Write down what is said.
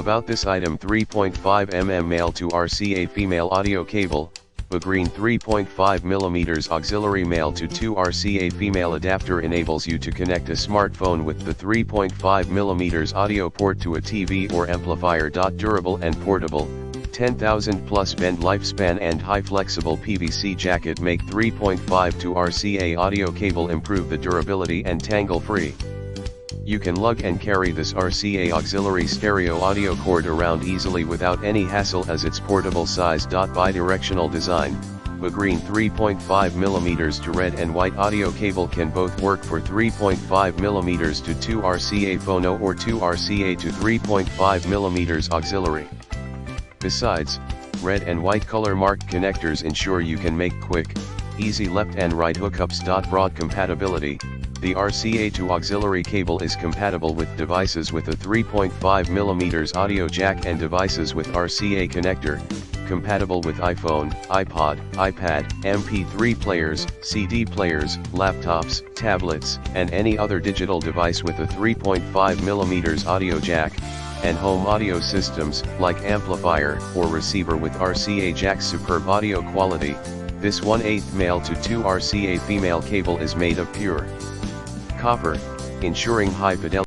About this item: 3.5 mm male to RCA female audio cable, UGREEN 3.5 mm auxiliary male to 2 RCA female adapter enables you to connect a smartphone with the 3.5 mm audio port to a TV or amplifier. Durable and portable, 10,000 plus bend lifespan and high flexible PVC jacket make 3.5 to RCA audio cable improve the durability and tangle free. You can lug and carry this RCA auxiliary stereo audio cord around easily without any hassle as its portable size. Bidirectional design, UGREEN 3.5 mm to red and white audio cable can both work for 3.5 mm to 2 RCA phono or 2 RCA to 3.5 mm auxiliary. Besides, red and white color marked connectors ensure you can make quick, easy left and right hookups. Broad compatibility. The RCA to auxiliary cable is compatible with devices with a 3.5 mm audio jack and devices with RCA connector, compatible with iPhone, iPod, iPad, MP3 players, CD players, laptops, tablets, and any other digital device with a 3.5 mm audio jack, and home audio systems, like amplifier or receiver with RCA jack. Superb audio quality. This 1/8 male to 2 RCA female cable is made of pure copper, ensuring high fidelity.